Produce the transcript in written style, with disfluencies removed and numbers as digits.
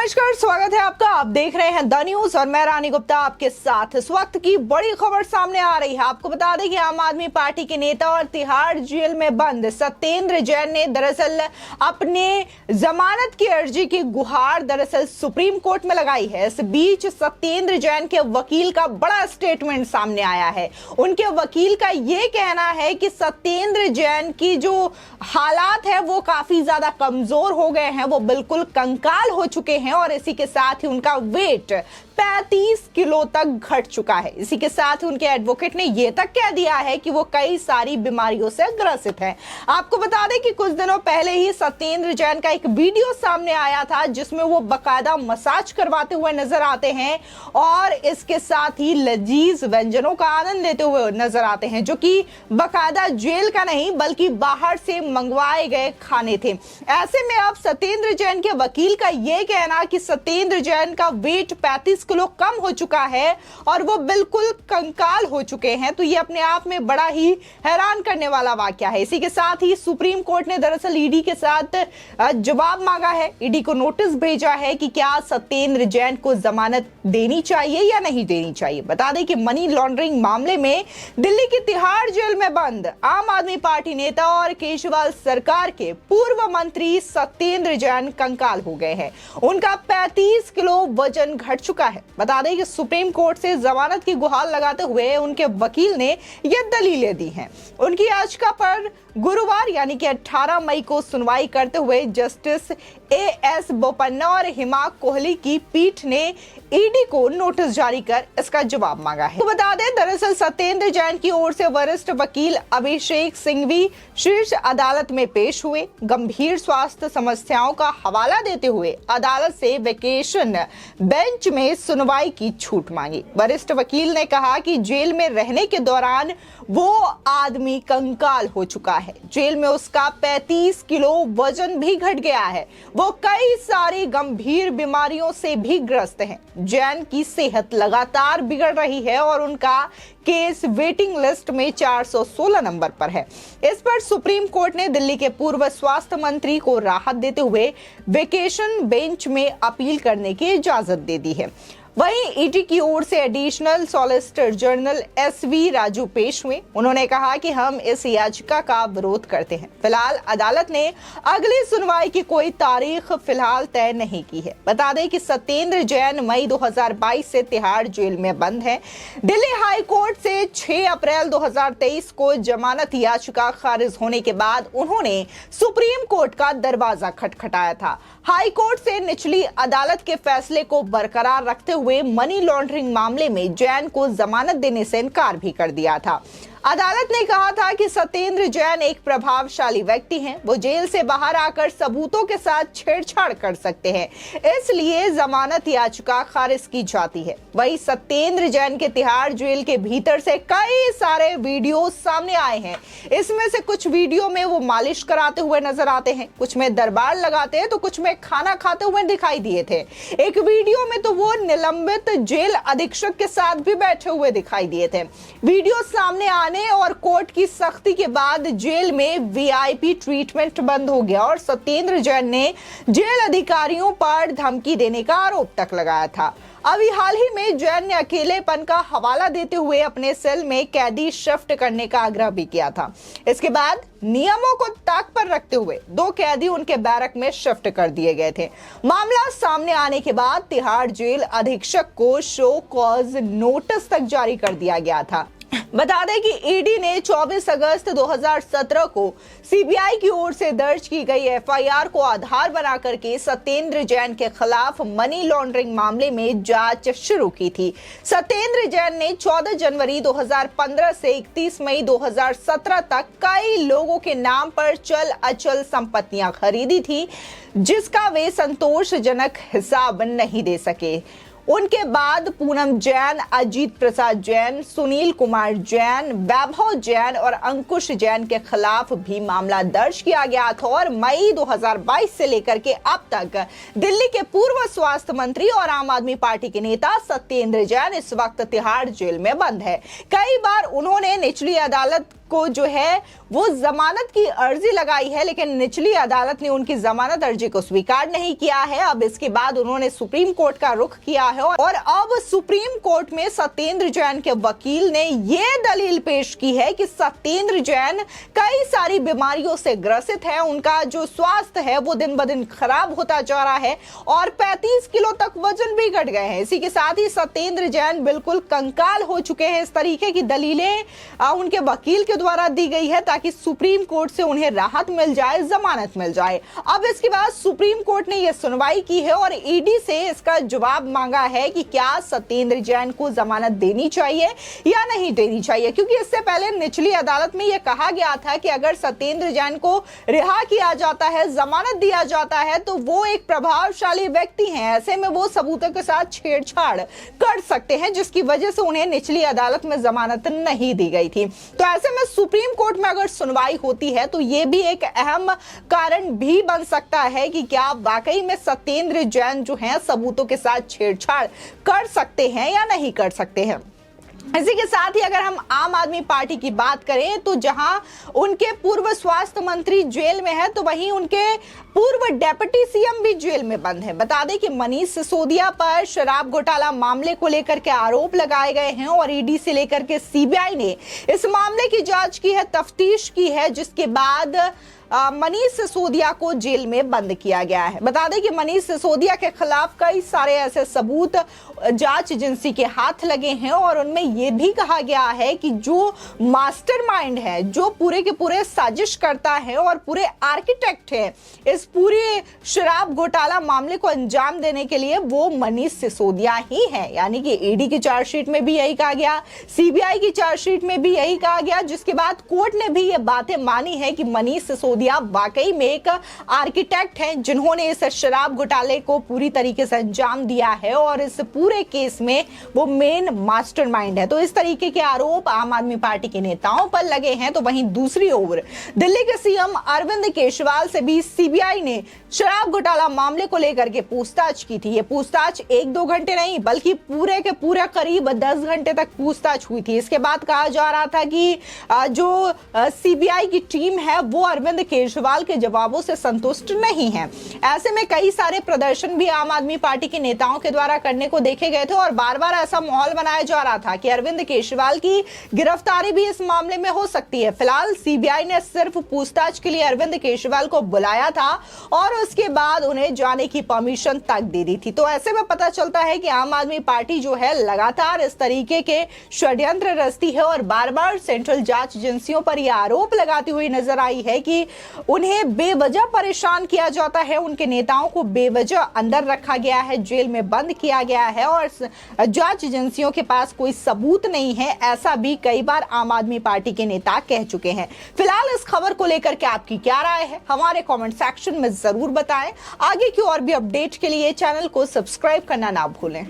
नमस्कार, स्वागत है आपका। आप देख रहे हैं द न्यूज और मैं रानी गुप्ता आपके साथ। इस वक्त की बड़ी खबर सामने आ रही है। आपको बता दें कि आम आदमी पार्टी के नेता और तिहाड़ जेल में बंद सत्येंद्र जैन ने दरअसल अपने जमानत की अर्जी की गुहार दरअसल सुप्रीम कोर्ट में लगाई है। इस बीच सत्येंद्र जैन के वकील का बड़ा स्टेटमेंट सामने आया है। उनके वकील का यह कहना है कि सत्येंद्र जैन की जो हालात है वो काफी ज्यादा कमजोर हो गए हैं, वो बिल्कुल कंकाल हो चुके हैं और इसी के साथ ही उनका वेट 35 किलो तक घट चुका है। इसी के साथ ही उनके एडवोकेट ने यह तक कह दिया है कि वो कई सारी बीमारियों से ग्रसित हैं। आपको बता दें कि कुछ दिनों पहले ही सत्येंद्र जैन का एक वीडियो सामने आया था जिसमें वो बकायदा मसाज करवाते हुए नजर आते हैं और इसके साथ ही लजीज व्यंजनों का आनंद लेते हुए नजर आते हैं, जो कि बकायदा जेल का नहीं बल्कि बाहर से मंगवाए गए खाने थे। ऐसे में अब सत्येंद्र जैन के वकील का यह कहना कि सत्येंद्र जैन का वेट 35 किलो कम हो चुका है और वो बिल्कुल कंकाल हो चुके हैं, तो ये अपने आप में बड़ा ही हैरान करने वाला वाकया है। इसी के साथ ही सुप्रीम कोर्ट ने दरअसल ईडी के साथ जवाब मांगा है। ईडी को नोटिस भेजा है कि क्या सत्येंद्र जैन को जमानत देनी चाहिए या नहीं देनी चाहिए। बता दें कि मनी लॉन्ड्रिंग मामले में दिल्ली की तिहाड़ जेल में बंद आम आदमी पार्टी नेता और केजरीवाल सरकार के पूर्व मंत्री सत्येंद्र जैन कंकाल हो गए हैं। उनका 35 किलो वजन घट चुका है। बता दें कि सुप्रीम कोर्ट से जमानत की गुहार लगाते हुए उनके वकील ने यह दलीलें दी हैं। उनकी याचिका पर गुरुवार यानी कि 18 मई को सुनवाई करते हुए जस्टिस एएस बोपन्ना और हिमा कोहली की पीठ ने ईडी को नोटिस जारी कर इसका जवाब मांगा है। तो बता दें, दरअसल सत्येंद्र जैन की ओर से वरिष्ठ वकील अभिषेक सिंघवी शीर्ष अदालत में पेश हुए। गंभीर स्वास्थ्य समस्याओं का हवाला देते हुए अदालत से वेकेशन बेंच में सुनवाई की छूट मांगी। वरिष्ठ वकील ने कहा कि जेल में रहने के दौरान वो आदमी कंकाल हो चुका है। जेल में उसका 35 किलो वजन भी घट गया है। वो कई सारी गंभीर बीमारियों से भी ग्रस्त हैं। जैन की सेहत लगातार बिगड़ रही है और उनका केस वेटिंग लिस्ट में 416 नंबर पर है। इस पर सुप्रीम कोर्ट ने दिल्ली के पूर्व स्वास्थ्य मंत्री को राहत देते हुए वेकेशन बेंच में अपील करने की इजाजत दे दी है। वहीं ईडी की ओर से additional solicitor general SV Raju पेश हुए। उन्होंने कहा कि हम इस याचिका का विरोध करते हैं। फिलहाल अदालत ने अगली सुनवाई की कोई तारीख फिलहाल तय नहीं की है। बता दें कि सत्येंद्र जैन मई 2022 से तिहाड़ जेल में बंद है। दिल्ली हाई कोर्ट से 6 अप्रैल 2023 को जमानत याचिका खारिज होने के बाद उन्होंने सुप्रीम कोर्ट का दरवाजा खटखटाया था। हाई कोर्ट से निचली अदालत के फैसले को बरकरार रखते हुए मनी लॉन्ड्रिंग मामले में जैन को जमानत देने से इनकार भी कर दिया था। अदालत ने कहा था कि सत्येंद्र जैन एक प्रभावशाली व्यक्ति हैं। वो जेल से बाहर आकर सबूतों के साथ छेड़छाड़ कर सकते हैं, इसलिए जमानत याचिका खारिज की जाती है। वहीं सत्येंद्र जैन के तिहाड़ जेल के भीतर से कई सारे वीडियो सामने आए हैं। इसमें से कुछ वीडियो में वो मालिश कराते हुए नजर आते हैं, कुछ में दरबार लगाते हैं तो कुछ में खाना खाते हुए दिखाई दिए थे। एक वीडियो में तो वो निलंबित जेल अधीक्षक के साथ भी बैठे हुए दिखाई दिए थे। वीडियो सामने और कोर्ट की सख्ती के बाद जेल में वीआईपी ट्रीटमेंट बंद हो गया और सत्येंद्र जैन ने जेल अधिकारियों पर धमकी देने का आरोप तक लगाया था। अभी हाल ही में जैन ने अकेलेपन का हवाला देते हुए अपने सेल में कैदी शिफ्ट करने का आग्रह भी किया था। इसके बाद नियमों को ताक पर रखते हुए 2 कैदी उनके बैरक में शिफ्ट कर दिए गए थे। मामला सामने आने के बाद तिहाड़ जेल अधीक्षक को शो कॉज नोटिस तक जारी कर दिया गया था। बता दें कि ईडी ने 24 अगस्त 2017 को सीबीआई की ओर से दर्ज की गई एफआईआर को आधार बनाकर के सत्येंद्र जैन के खिलाफ मनी लॉन्ड्रिंग मामले में जांच शुरू की थी। सत्येंद्र जैन ने 14 जनवरी 2015 से 31 मई 2017 तक कई लोगों के नाम पर चल अचल संपत्तियां खरीदी थी, जिसका वे संतोषजनक हिसाब नहीं दे सके। उनके बाद पूनम जैन, अजीत प्रसाद जैन, सुनील कुमार जैन, वैभव जैन और अंकुश जैन के खिलाफ भी मामला दर्ज किया गया था और मई 2022 से लेकर के अब तक दिल्ली के पूर्व स्वास्थ्य मंत्री और आम आदमी पार्टी के नेता सत्येंद्र जैन इस वक्त तिहाड़ जेल में बंद है। कई बार उन्होंने निचली अदालत को जो है वो जमानत की अर्जी लगाई है, लेकिन निचली अदालत ने उनकी जमानत अर्जी को स्वीकार नहीं किया है। अब इसके बाद उन्होंने सुप्रीम कोर्ट का रुख किया है और अब सुप्रीम कोर्ट में सत्येंद्र जैन के वकील ने यह दलील पेश की है कि सत्येंद्र जैन कई सारी बीमारियों से ग्रसित है, उनका जो स्वास्थ्य है वो दिन ब दिन खराब होता जा रहा है और 35 किलो तक वजन भी घट गए हैं। इसी के साथ ही सत्येंद्र जैन बिल्कुल कंकाल हो चुके हैं। इस तरीके की दलीलें उनके वकील के द्वारा दी गई है ताकि सुप्रीम कोर्ट से उन्हें राहत मिल जाए, जमानत मिल जाए। अब इसके बाद सुप्रीम कोर्ट ने यह सुनवाई की है और ईडी से इसका जवाब मांगा है कि क्या सत्येंद्र जैन को जमानत देनी चाहिए या नहीं देनी चाहिए, क्योंकि इससे पहले निचली अदालत में यह कहा गया था कि अगर सत्येंद्र जैन को रिहा किया जाता है, जमानत दिया जाता है, तो वो एक प्रभावशाली व्यक्ति हैं, ऐसे में वो सबूतों के साथ छेड़छाड़ कर सकते हैं, जिसकी वजह से उन्हें निचली अदालत में जमानत नहीं दी गई थी। तो ऐसे में सुप्रीम कोर्ट में अगर सुनवाई होती है तो यह भी एक अहम कारण भी बन सकता है कि क्या वाकई में सत्येंद्र जैन जो हैं सबूतों के साथ छेड़छाड़ कर सकते हैं या नहीं कर सकते हैं। इसी के साथ ही अगर हम आम आदमी पार्टी की बात करें तो जहां उनके पूर्व स्वास्थ्य मंत्री जेल में है, तो वहीं उनके पूर्व डिप्टी सीएम भी जेल में बंद है। बता दें कि मनीष सिसोदिया पर शराब घोटाला मामले को लेकर के आरोप लगाए गए हैं और ईडी से लेकर के सीबीआई ने इस मामले की जांच की है, तफ्तीश की है, जिसके बाद मनीष सिसोदिया को जेल में बंद किया गया है। बता दें कि मनीष सिसोदिया के खिलाफ कई सारे ऐसे सबूत जांच एजेंसी के हाथ लगे हैं और उनमें यह भी कहा गया है कि जो मास्टरमाइंड है, जो पूरे के पूरे साजिश करता है और पूरे आर्किटेक्ट है इस पूरे शराब घोटाला मामले को अंजाम देने के लिए, वो मनीष सिसोदिया ही है। यानी कि ईडी की चार्जशीट में भी यही कहा गया, सीबीआई की चार्जशीट में भी यही कहा गया, जिसके बाद कोर्ट ने भी ये बातें मानी है कि मनीष सिसोदिया वाकई में एक आर्किटेक्ट हैं जिन्होंने इस शराब घोटाले को पूरी तरीके से अंजाम दिया है और इस पूरे केस में वो मेन मास्टरमाइंड है। तो इस तरीके के आरोप आम आदमी पार्टी के नेताओं पर लगे हैं। तो वहीं दूसरी ओर दिल्ली के सीएम अरविंद केजरीवाल से भी सीबीआई ने शराब घोटाला मामले को लेकर के पूछताछ की थी। ये पूछताछ 1-2 घंटे नहीं बल्कि पूरे के पूरे करीब 10 घंटे तक पूछताछ हुई थी। इसके बाद कहा जा रहा था कि जो सीबीआई की टीम है वो अरविंद केजरीवाल के जवाबों से संतुष्ट नहीं है। ऐसे में कई सारे प्रदर्शन भी आम आदमी पार्टी के नेताओं के द्वारा करने को देखे गए थे और बार बार ऐसा माहौल बनाया जा रहा था कि अरविंद केजरीवाल की गिरफ्तारी भी इस मामले में हो सकती है। फिलहाल सीबीआई ने सिर्फ पूछताछ के लिए अरविंद केजरीवाल को बुलाया था और उसके बाद उन्हें जाने की परमिशन तक दे दी थी। तो ऐसे में पता चलता है कि आम आदमी पार्टी जो है लगातार इस तरीके के षड्यंत्र रचती है और बार बार सेंट्रल जांच एजेंसियों पर यह आरोप लगाती हुई नजर आई है कि उन्हें बेवजह परेशान किया जाता है, उनके नेताओं को बेवजह अंदर रखा गया है, जेल में बंद किया गया है और जांच एजेंसियों के पास कोई सबूत नहीं है। ऐसा भी कई बार आम आदमी पार्टी के नेता कह चुके हैं। फिलहाल इस खबर को लेकर के आपकी क्या राय है, हमारे कमेंट सेक्शन में जरूर बताएं। आगे की और भी अपडेट के लिए चैनल को सब्सक्राइब करना ना भूलें।